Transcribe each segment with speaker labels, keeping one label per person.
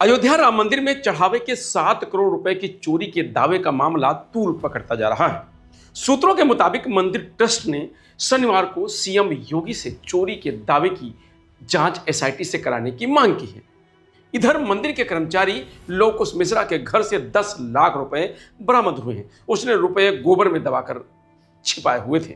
Speaker 1: अयोध्या राम मंदिर में चढ़ावे के 7 करोड़ रुपए की चोरी के दावे का मामला तूल पकड़ता जा रहा है। सूत्रों के मुताबिक मंदिर ट्रस्ट ने शनिवार को सीएम योगी से चोरी के दावे की जांच एसआईटी से कराने की मांग की है। इधर मंदिर के कर्मचारी लोकुश मिश्रा के घर से 10 लाख रुपए बरामद हुए हैं। उसने रुपए गोबर में दबाकर छिपाए हुए थे।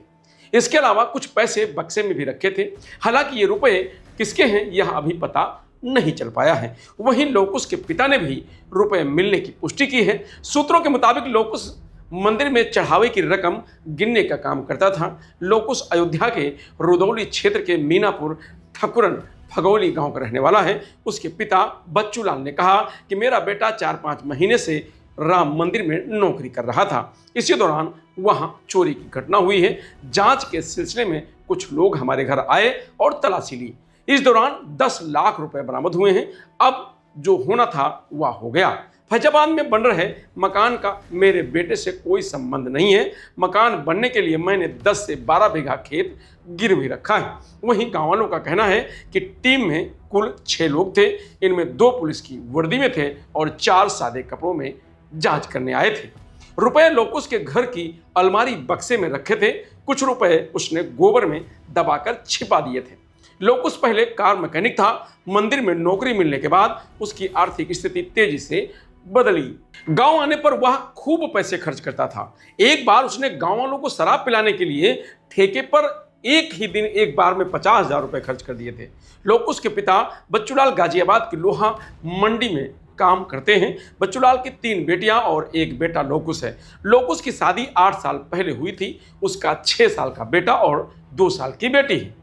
Speaker 1: इसके अलावा कुछ पैसे बक्से में भी रखे थे। हालांकि ये रुपए किसके हैं यह अभी पता नहीं चल पाया है। वहीं लोकुश के पिता ने भी रुपए मिलने की पुष्टि की है। सूत्रों के मुताबिक लोकुश मंदिर में चढ़ावे की रकम गिनने का काम करता था। लोकुश अयोध्या के रुदौली क्षेत्र के मीनापुर ठकुरन फगौली गांव का रहने वाला है। उसके पिता बच्चू लाल ने कहा कि मेरा बेटा 4-5 महीने से राम मंदिर में नौकरी कर रहा था। इसी दौरान वहां चोरी की घटना हुई है। जांच के सिलसिले में कुछ लोग हमारे घर आए और तलाशी ली। इस दौरान 10 लाख रुपए बरामद हुए हैं। अब जो होना था वह हो गया। फैजाबाद में बन रहे मकान का मेरे बेटे से कोई संबंध नहीं है। मकान बनने के लिए मैंने 10 से 12 बीघा खेत गिरवी रखा है। वहीं गांव वालों का कहना है कि टीम में कुल 6 लोग थे। इनमें 2 पुलिस की वर्दी में थे और 4 सादे कपड़ों में जांच करने आए थे। रुपए लोकुश के घर की अलमारी बक्से में रखे थे। कुछ रुपए उसने गोबर में दबाकर छिपा दिए थे। लोकुश पहले कार मैकेनिक था। मंदिर में नौकरी मिलने के बाद उसकी आर्थिक स्थिति तेजी से बदली। गांव आने पर वह खूब पैसे खर्च करता था। एक बार उसने गांव वालों को शराब पिलाने के लिए ठेके पर एक ही दिन एक बार में 50,000 रुपए खर्च कर दिए थे। लोकुश के पिता बच्चूलाल गाजियाबाद की लोहा मंडी में काम करते हैं। बच्चूलाल की 3 बेटियां और एक बेटा लोकुश है। लोकुश की शादी 8 साल पहले हुई थी। उसका 6 साल का बेटा और 2 साल की बेटी है।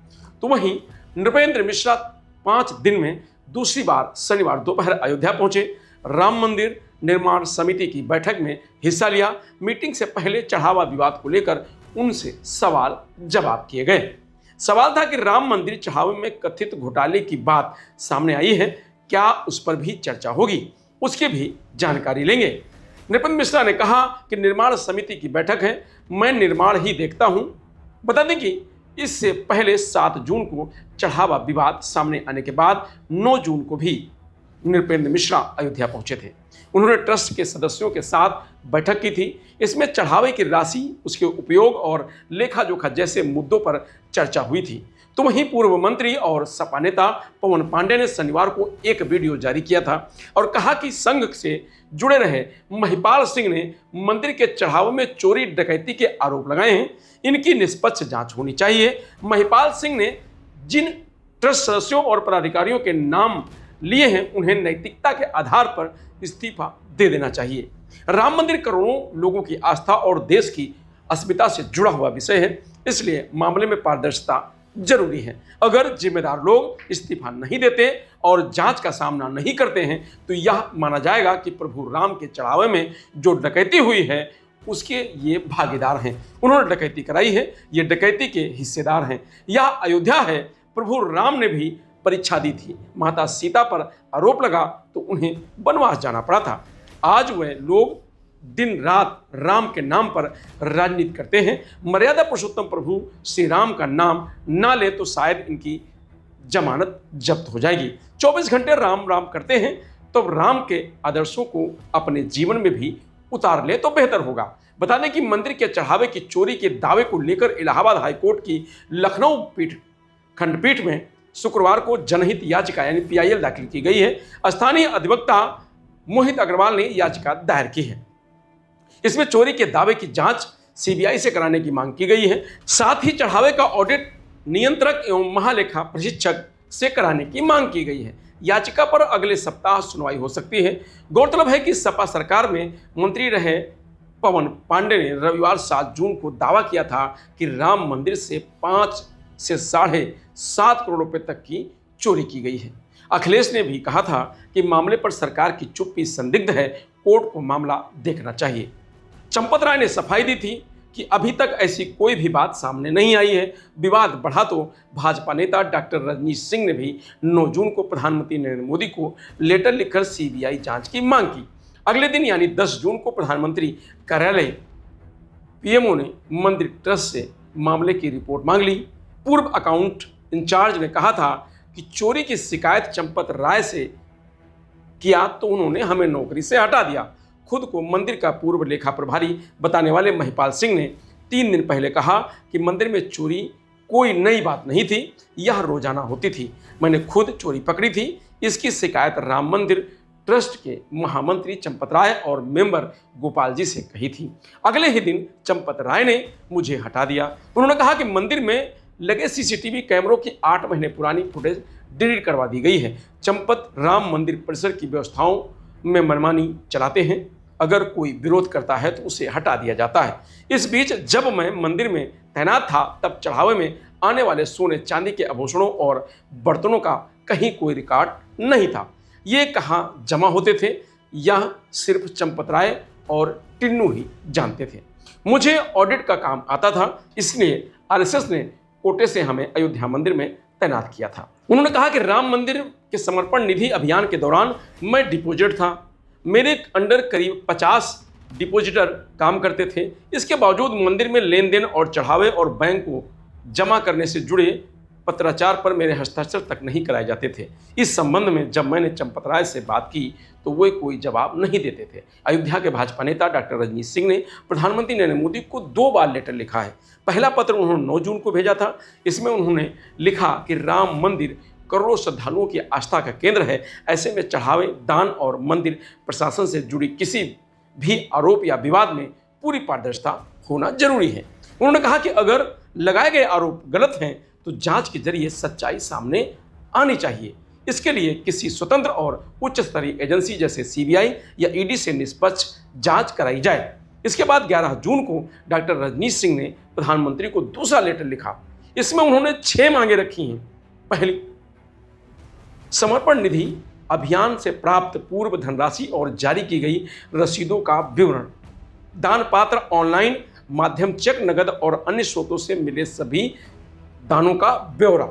Speaker 1: तो वहीं नृपेंद्र मिश्रा 5 दिन में दूसरी बार शनिवार दोपहर अयोध्या पहुंचे। राम मंदिर निर्माण समिति की बैठक में हिस्सा लिया। मीटिंग से पहले चढ़ावा विवाद को लेकर उनसे सवाल जवाब किए गए। सवाल था कि राम मंदिर चढ़ावे में कथित घोटाले की बात सामने आई है, क्या उस पर भी चर्चा होगी, उसकी भी जानकारी लेंगे। नृपेंद्र मिश्रा ने कहा कि निर्माण समिति की बैठक है, मैं निर्माण ही देखता हूं। बता दें कि इससे पहले 7 जून को चढ़ावा विवाद सामने आने के बाद 9 जून को भी नृपेंद्र मिश्रा अयोध्या पहुंचे थे। उन्होंने ट्रस्ट के सदस्यों के साथ बैठक की थी। इसमें चढ़ावे की राशि, उसके उपयोग और लेखा जोखा जैसे मुद्दों पर चर्चा हुई थी। तो वहीं पूर्व मंत्री और सपा नेता पवन पांडे ने शनिवार को एक वीडियो जारी किया था और कहा कि संघ से जुड़े रहे महिपाल सिंह ने मंदिर के चढ़ावे में चोरी डकैती के आरोप लगाए हैं। इनकी निष्पक्ष जांच होनी चाहिए। महिपाल सिंह ने जिन ट्रस्ट सदस्यों और पदाधिकारियों के नाम लिए हैं उन्हें नैतिकता के आधार पर इस्तीफा दे देना चाहिए। राम मंदिर करोड़ों लोगों की आस्था और देश की अस्मिता से जुड़ा हुआ विषय है, इसलिए मामले में पारदर्शिता जरूरी है। अगर जिम्मेदार लोग इस्तीफा नहीं देते और जांच का सामना नहीं करते हैं तो यह माना जाएगा कि प्रभु राम के चढ़ावे में जो डकैती हुई है उसके ये भागीदार हैं। उन्होंने डकैती कराई है, ये डकैती के हिस्सेदार हैं। यह अयोध्या है। प्रभु राम ने भी परीक्षा दी थी। माता सीता पर आरोप लगा तो उन्हें वनवास जाना पड़ा था। आज वह लोग दिन रात राम के नाम पर राजनीति करते हैं। मर्यादा पुरुषोत्तम प्रभु श्री राम का नाम ना ले तो शायद इनकी जमानत जब्त हो जाएगी। 24 घंटे राम राम करते हैं तो राम के आदर्शों को अपने जीवन में भी उतार ले तो बेहतर होगा। बता दें कि मंदिर के चढ़ावे की चोरी के दावे को लेकर इलाहाबाद हाईकोर्ट की लखनऊ खंडपीठ में शुक्रवार को जनहित याचिका यानी PIL दाखिल की गई है। स्थानीय अधिवक्ता मोहित अग्रवाल ने याचिका दायर की है। इसमें चोरी के दावे की जांच CBI से कराने की मांग की गई है। साथ ही चढ़ावे का ऑडिट नियंत्रक एवं महालेखा प्रशिक्षक से कराने की मांग की गई है। याचिका पर अगले सप्ताह सुनवाई हो सकती है। गौरतलब है कि सपा सरकार में मंत्री रहे पवन पांडे ने रविवार 7 जून को दावा किया था कि राम मंदिर से 5 से 7.5 करोड़ रुपए तक की चोरी की गई है। अखिलेश ने भी कहा था कि मामले पर सरकार की चुप्पी संदिग्ध है, कोर्ट को मामला देखना चाहिए। चंपत राय ने सफाई दी थी कि अभी तक ऐसी कोई भी बात सामने नहीं आई है। विवाद बढ़ा तो भाजपा नेता डॉक्टर रजनीश सिंह ने भी 9 जून को प्रधानमंत्री नरेंद्र मोदी को लेटर लिखकर CBI जांच की मांग की। अगले दिन यानी 10 जून को प्रधानमंत्री कार्यालय PMO ने मंदिर ट्रस्ट से मामले की रिपोर्ट मांग ली। पूर्व अकाउंट इंचार्ज ने कहा था कि चोरी की शिकायत चंपत राय से किया तो उन्होंने हमें नौकरी से हटा दिया। खुद को मंदिर का पूर्व लेखा प्रभारी बताने वाले महिपाल सिंह ने 3 दिन पहले कहा कि मंदिर में चोरी कोई नई बात नहीं थी, यह रोजाना होती थी। मैंने खुद चोरी पकड़ी थी। इसकी शिकायत राम मंदिर ट्रस्ट के महामंत्री चंपत राय और मेंबर गोपाल जी से कही थी। अगले ही दिन चंपत राय ने मुझे हटा दिया। उन्होंने कहा कि मंदिर में लगे सीसीटीवी कैमरों की 8 महीने पुरानी फुटेज डिलीट करवा दी गई है। चंपत राम मंदिर परिसर की व्यवस्थाओं में मनमानी चलाते हैं। अगर कोई विरोध करता है तो उसे हटा दिया जाता है। इस बीच जब मैं मंदिर में तैनात था तब चढ़ावे में आने वाले सोने चांदी के आभूषणों और बर्तनों का कहीं कोई रिकॉर्ड नहीं था। ये कहाँ जमा होते थे यह सिर्फ चंपत राय और टिन्नू ही जानते थे। मुझे ऑडिट का काम आता था, इसलिए आरएसएस ने कोटे से हमें अयोध्या मंदिर में तैनात किया था। उन्होंने कहा कि राम मंदिर के समर्पण निधि अभियान के दौरान मैं डिपोजिट था। मेरे अंडर करीब 50 डिपोजिटर काम करते थे। इसके बावजूद मंदिर में लेन देन और चढ़ावे और बैंक को जमा करने से जुड़े पत्राचार पर मेरे हस्ताक्षर तक नहीं कराए जाते थे। इस संबंध में जब मैंने चंपत राय से बात की तो वे कोई जवाब नहीं देते थे। अयोध्या के भाजपा नेता डॉक्टर रजनीश सिंह ने प्रधानमंत्री नरेंद्र मोदी को 2 बार लेटर लिखा है। पहला पत्र उन्होंने 9 जून को भेजा था। इसमें उन्होंने लिखा कि राम मंदिर करोड़ों श्रद्धालुओं की आस्था का केंद्र है। ऐसे में चढ़ावे, दान और मंदिर प्रशासन से जुड़ी किसी भी आरोप या विवाद में पूरी पारदर्शिता होना जरूरी है। उन्होंने कहा कि अगर लगाए गए आरोप गलत हैं तो जांच के जरिए सच्चाई सामने आनी चाहिए। इसके लिए किसी स्वतंत्र और उच्च स्तरीय एजेंसी जैसे सीबीआई या ईडी से निष्पक्ष जांच कराई जाए। इसके बाद 11 जून को डॉक्टर रजनीश सिंह ने प्रधानमंत्री को दूसरा लेटर लिखा। इसमें उन्होंने 6 मांगे रखी हैं। पहली, समर्पण निधि अभियान से प्राप्त पूर्व धनराशि और जारी की गई रसीदों का विवरण, दान पात्र ऑनलाइन माध्यम, चेक, नगद और अन्य स्रोतों से मिले सभी दानों का ब्यौरा,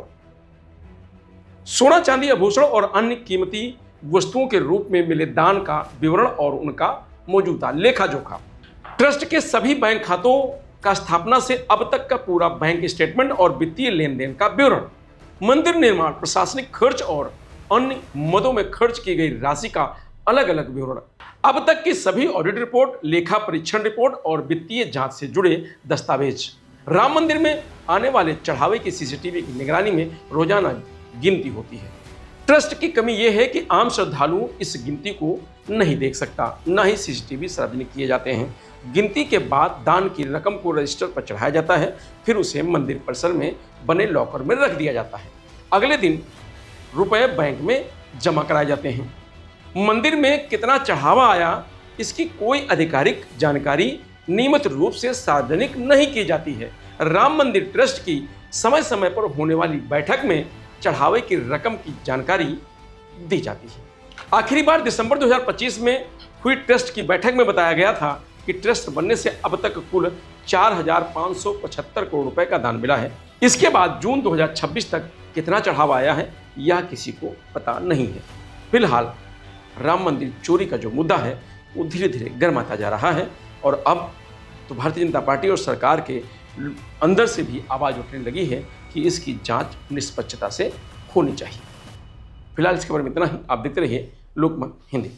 Speaker 1: सोना चांदी आभूषण और अन्य कीमती वस्तुओं के रूप में मिले दान का विवरण और उनका मौजूदा लेखा जोखा, ट्रस्ट के सभी बैंक खातों का स्थापना से अब तक का पूरा बैंक स्टेटमेंट और वित्तीय लेन देन का विवरण, मंदिर निर्माण, प्रशासनिक खर्च और अन्य मदों में खर्च की गई राशि का अलग अलग विवरण, अब तक की सभी ऑडिट रिपोर्ट, लेखा परीक्षण रिपोर्ट और वित्तीय जांच से जुड़े दस्तावेज। राम मंदिर में आने वाले चढ़ावे की सीसीटीवी की निगरानी में रोजाना गिनती होती है। ट्रस्ट की कमी यह है कि आम श्रद्धालु इस गिनती को नहीं देख सकता, न ही सीसीटीवी सार्वजनिक किए जाते हैं। गिनती के बाद दान की रकम को रजिस्टर पर चढ़ाया जाता है, फिर उसे मंदिर परिसर में बने लॉकर में रख दिया जाता है। अगले दिन रुपए बैंक में जमा कराए जाते हैं। मंदिर में कितना चढ़ावा आया इसकी कोई आधिकारिक जानकारी नियमित रूप से सार्वजनिक नहीं की जाती है। राम मंदिर ट्रस्ट की समय समय पर होने वाली बैठक में चढ़ावे की रकम की जानकारी दी जाती है। आखिरी बार दिसंबर 2025 में हुई ट्रस्ट की बैठक में बताया गया था कि ट्रस्ट बनने से अब तक कुल 4,575 करोड़ रुपए का दान मिला है। इसके बाद जून 2026 तक कितना चढ़ावा आया है यह किसी को पता नहीं है। फिलहाल राम मंदिर चोरी का जो मुद्दा है वो धीरे धीरे गर्माता जा रहा है और अब तो भारतीय जनता पार्टी और सरकार के अंदर से भी आवाज़ उठने लगी है कि इसकी जांच निष्पक्षता से होनी चाहिए। फिलहाल इसके बारे में इतना ही। आप देखते रहिए लोकमत हिंदी।